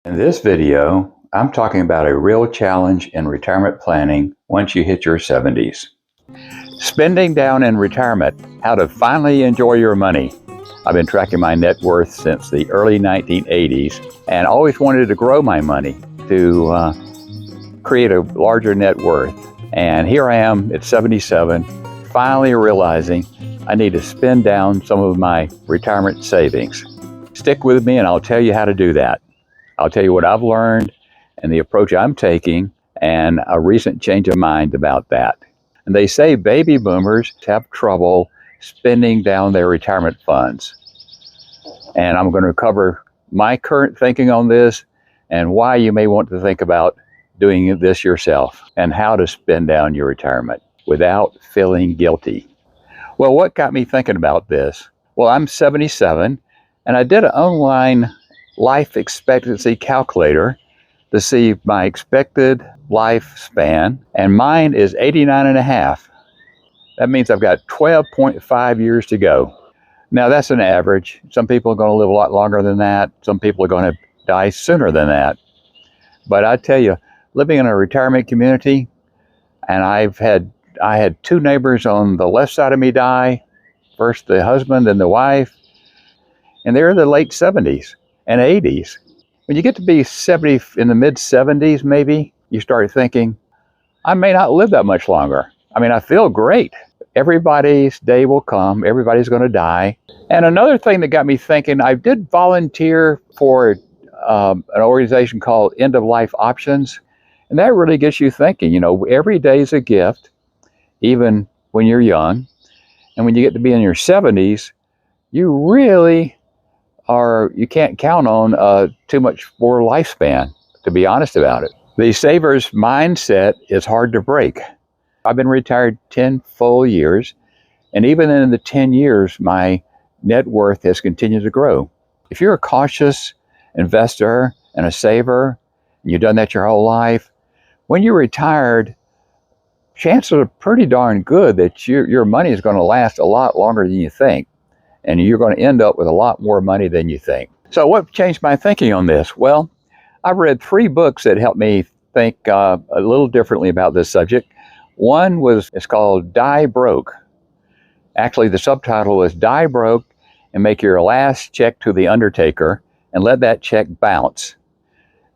In this video, I'm talking about a real challenge in retirement planning once you hit your 70s. Spending down in retirement, how to finally enjoy your money. I've been tracking my net worth since the early 1980s and always wanted to grow my money to create a larger net worth. And here I am at 77, finally realizing I need to spend down some of my retirement savings. Stick with me and I'll tell you how to do that. I'll tell you what I've learned and the approach I'm taking and a recent change of mind about that. And they say baby boomers have trouble spending down their retirement funds. And I'm going to cover my current thinking on this and why you may want to think about doing this yourself and how to spend down your retirement without feeling guilty. Well, what got me thinking about this? Well, I'm 77 and I did an online life expectancy calculator to see my expected lifespan, and mine is 89 and a half. That means I've got 12.5 years to go. Now that's an average. Some people are going to live a lot longer than that. Some people are going to die sooner than that. But I tell you, living in a retirement community, and I had two neighbors on the left side of me die, first the husband and the wife, and they're in the late 70s and 80s. When you get to be 70, in the mid 70s maybe, you start thinking, I may not live that much longer. I mean, I feel great. Everybody's day will come. Everybody's going to die. And another thing that got me thinking, I did volunteer for an organization called End of Life Options. And that really gets you thinking, you know, every day is a gift, even when you're young. And when you get to be in your 70s, you really you can't count on too much more lifespan, to be honest about it. The saver's mindset is hard to break. I've been retired 10 full years, and even in the 10 years, my net worth has continued to grow. If you're a cautious investor and a saver, and you've done that your whole life, when you're retired, chances are pretty darn good that your money is going to last a lot longer than you think. And you're going to end up with a lot more money than you think. So what changed my thinking on this? Well, I've read 3 books that helped me think a little differently about this subject. One it's called Die Broke. Actually, the subtitle is Die Broke and Make Your Last Check to the Undertaker and Let That Check Bounce.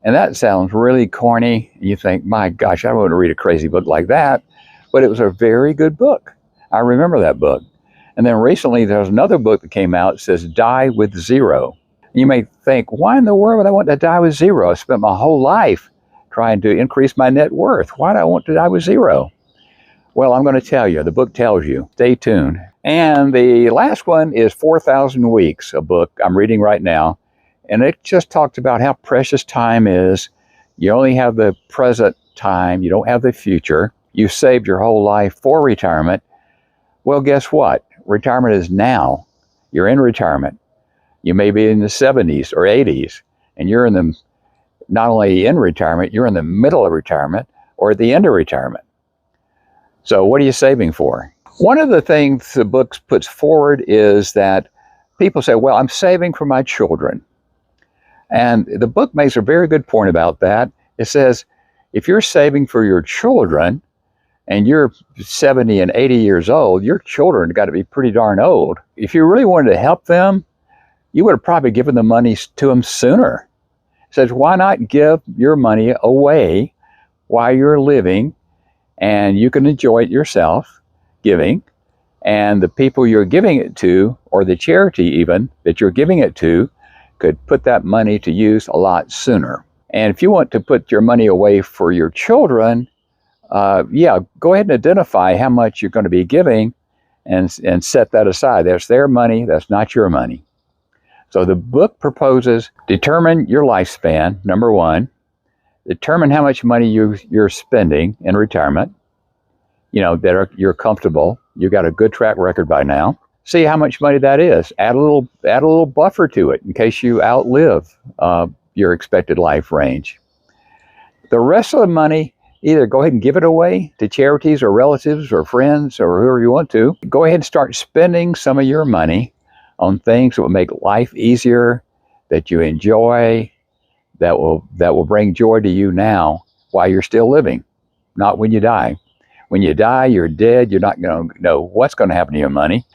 And that sounds really corny. You think, my gosh, I wouldn't read a crazy book like that. But it was a very good book. I remember that book. And then recently there was another book that came out that says Die with Zero. You may think, why in the world would I want to die with zero? I spent my whole life trying to increase my net worth. Why do I want to die with zero? Well, I'm going to tell you. The book tells you. Stay tuned. And the last one is 4,000 Weeks, a book I'm reading right now. And it just talks about how precious time is. You only have the present time. You don't have the future. You've saved your whole life for retirement. Well, guess what? Retirement is now. You're in retirement. You may be in the 70s or 80s, and you're not only in retirement, you're in the middle of retirement or at the end of retirement. So what are you saving for? One of the things the book puts forward is that people say, well, I'm saving for my children. And the book makes a very good point about that. It says, if you're saving for your children, and you're 70 and 80 years old, your children got to be pretty darn old. If you really wanted to help them, you would have probably given the money to them sooner. It says, why not give your money away while you're living, and you can enjoy it yourself, giving, and the people you're giving it to, or the charity even that you're giving it to, could put that money to use a lot sooner. And if you want to put your money away for your children, go ahead and identify how much you're going to be giving and set that aside. That's their money. That's not your money. So the book proposes determine your lifespan, number one. Determine how much money you're spending in retirement, you're comfortable. You've got a good track record by now. See how much money that is. Add a little buffer to it in case you outlive your expected life range. The rest of the money, either go ahead and give it away to charities or relatives or friends or whoever you want to. Go ahead and start spending some of your money on things that will make life easier, that you enjoy, that will bring joy to you now while you're still living, not when you die. When you die, you're dead. You're not going to know what's going to happen to your money.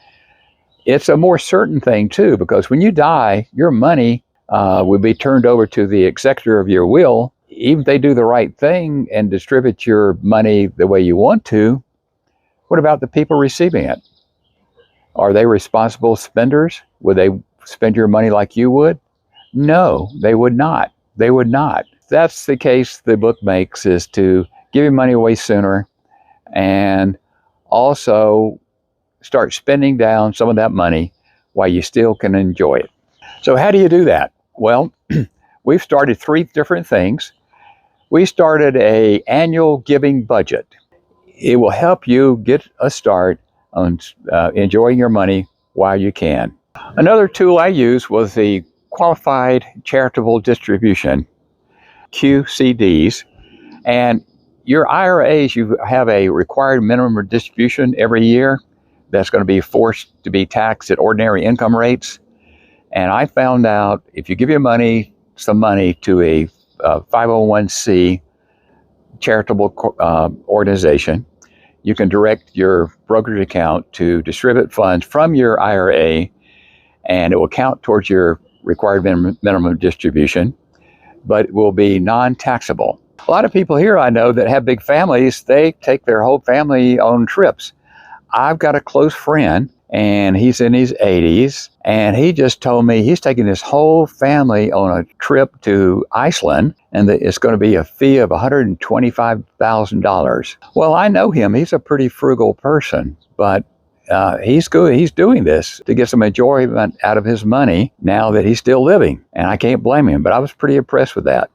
It's a more certain thing, too, because when you die, your money will be turned over to the executor of your will. Even if they do the right thing and distribute your money the way you want to, what about the people receiving it? Are they responsible spenders? Would they spend your money like you would? No, they would not. They would not. That's the case the book makes, is to give your money away sooner and also start spending down some of that money while you still can enjoy it. So how do you do that? Well, we've started 3 different things. We started an annual giving budget. It will help you get a start on enjoying your money while you can. Another tool I used was the Qualified Charitable Distribution, QCDs. And your IRAs, you have a required minimum distribution every year that's going to be forced to be taxed at ordinary income rates. And I found out if you give your money, some money to a 501c charitable organization, you can direct your brokerage account to distribute funds from your IRA, and it will count towards your required minimum distribution, but it will be non-taxable. A lot of people here I know that have big families, they take their whole family on trips. I've got a close friend, and he's in his 80s, and he just told me he's taking his whole family on a trip to Iceland, and that it's going to be a fee of $125,000. Well, I know him. He's a pretty frugal person, but he's good. He's doing this to get some enjoyment out of his money now that he's still living, and I can't blame him, but I was pretty impressed with that.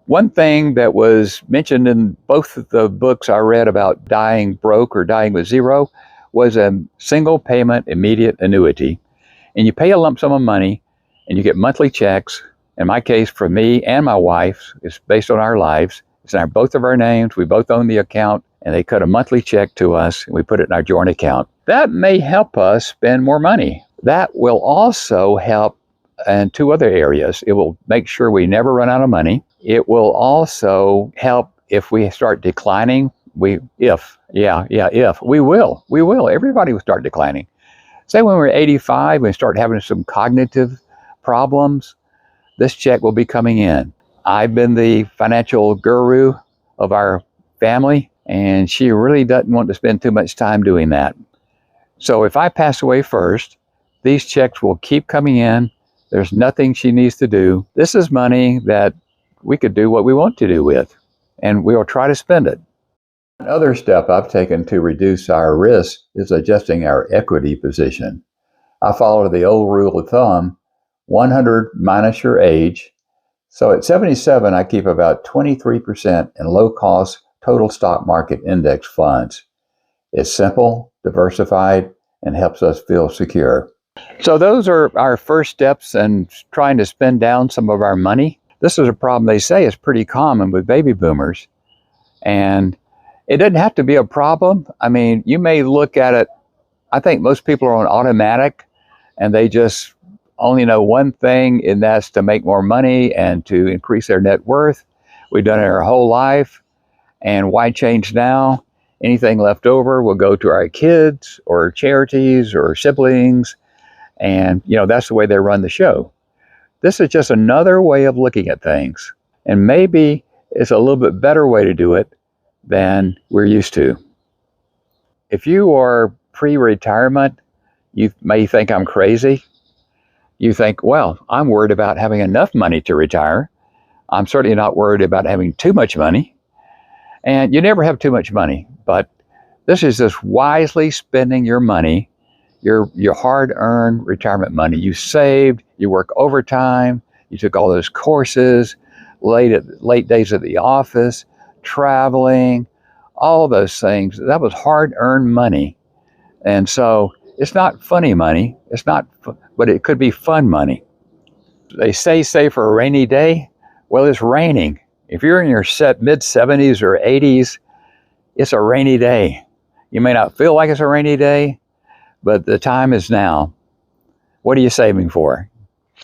One thing that was mentioned in both of the books I read about dying broke or dying with zero was a single payment immediate annuity. And you pay a lump sum of money and you get monthly checks. In my case, for me and my wife, it's based on our lives. It's in both of our names. We both own the account, and they cut a monthly check to us and we put it in our joint account. That may help us spend more money. That will also help in 2 other areas. It will make sure we never run out of money. It will also help if we start declining. We will. Everybody will start declining. Say when we're 85, we start having some cognitive problems, this check will be coming in. I've been the financial guru of our family, and she really doesn't want to spend too much time doing that. So if I pass away first, these checks will keep coming in. There's nothing she needs to do. This is money that we could do what we want to do with, and we will try to spend it. Another step I've taken to reduce our risk is adjusting our equity position. I follow the old rule of thumb, 100 minus your age. So at 77, I keep about 23% in low-cost total stock market index funds. It's simple, diversified, and helps us feel secure. So those are our first steps in trying to spend down some of our money. This is a problem they say is pretty common with baby boomers. And it doesn't have to be a problem. I mean, you may look at it, I think most people are on automatic and they just only know one thing, and that's to make more money and to increase their net worth. We've done it our whole life, and why change now? Anything left over will go to our kids or charities or siblings, and that's the way they run the show. This is just another way of looking at things, and maybe it's a little bit better way to do it than we're used to. If you are pre-retirement, you may think I'm crazy. You think, well, I'm worried about having enough money to retire. I'm certainly not worried about having too much money. And you never have too much money, but this is just wisely spending your money, your hard-earned retirement money. You saved, you work overtime, you took all those courses, late days at the office, traveling, all those things. That was hard-earned money. And so it's not funny money. It's not, but it could be fun money. They say save for a rainy day. Well, it's raining. If you're in your mid-70s or 80s, it's a rainy day. You may not feel like it's a rainy day, but the time is now. What are you saving for?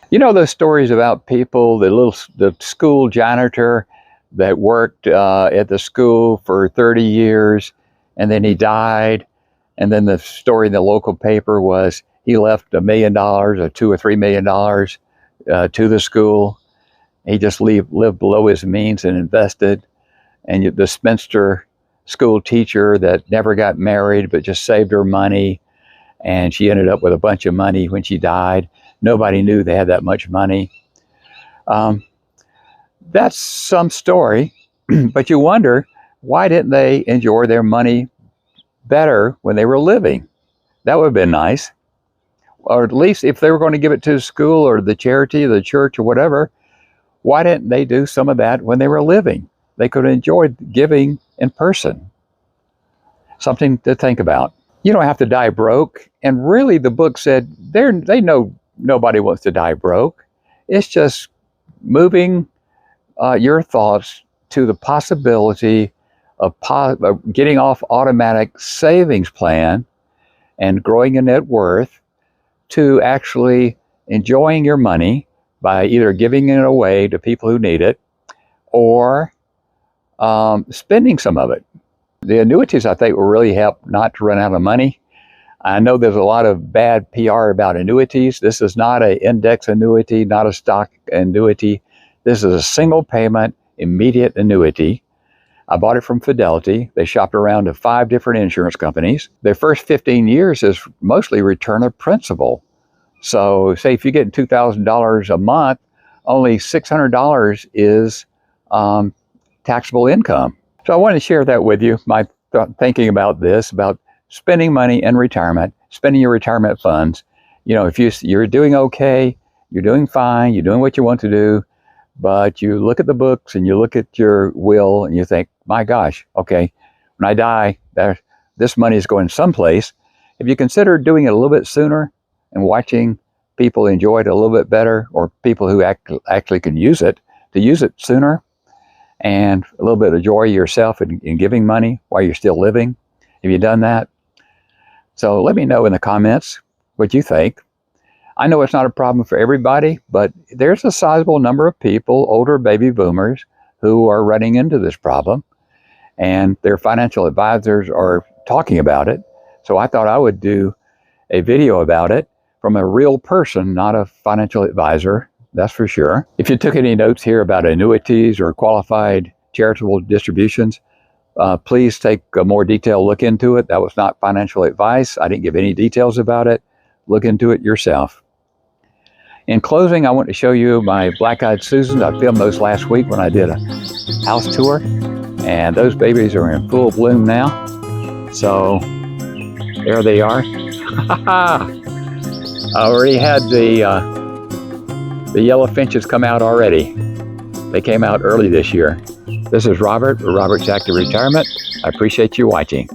You know those stories about people, the school janitor that worked at the school for 30 years, and then he died, and then the story in the local paper was he left $1 million or $2 or $3 million to the school. He just lived below his means and invested. And the spinster school teacher that never got married but just saved her money, and she ended up with a bunch of money when she died. Nobody knew they had that much money. Um, that's some story, but you wonder, why didn't they enjoy their money better when they were living? That would have been nice. Or at least if they were going to give it to the school or the charity or the church or whatever, why didn't they do some of that when they were living? They could have enjoyed giving in person. Something to think about. You don't have to die broke. And really, the book said they know nobody wants to die broke. It's just moving your thoughts to the possibility of getting off automatic savings plan and growing your net worth to actually enjoying your money by either giving it away to people who need it or spending some of it. The annuities, I think, will really help not to run out of money. I know there's a lot of bad PR about annuities. This is not an index annuity, not a stock annuity. This is a single payment, immediate annuity. I bought it from Fidelity. They shopped around to 5 different insurance companies. Their first 15 years is mostly return of principal. So say if you get $2,000 a month, only $600 is taxable income. So I want to share that with you, my thinking about this, about spending money in retirement, spending your retirement funds. You know, if you're doing okay, you're doing fine, you're doing what you want to do, but you look at the books and you look at your will and you think, my gosh, okay, when I die, this money is going someplace. Have you considered doing it a little bit sooner and watching people enjoy it a little bit better, or people who actually can use it sooner? And a little bit of joy yourself in giving money while you're still living. Have you done that? So let me know in the comments what you think. I know it's not a problem for everybody, but there's a sizable number of people, older baby boomers, who are running into this problem, and their financial advisors are talking about it. So I thought I would do a video about it from a real person, not a financial advisor. That's for sure. If you took any notes here about annuities or qualified charitable distributions, please take a more detailed look into it. That was not financial advice. I didn't give any details about it. Look into it yourself. In closing, I want to show you my black-eyed Susans. I filmed those last week when I did a house tour, and those babies are in full bloom now. So there they are. I already had the yellow finches come out already. They came out early this year. This is Robert with Robert's Active Retirement. I appreciate you watching.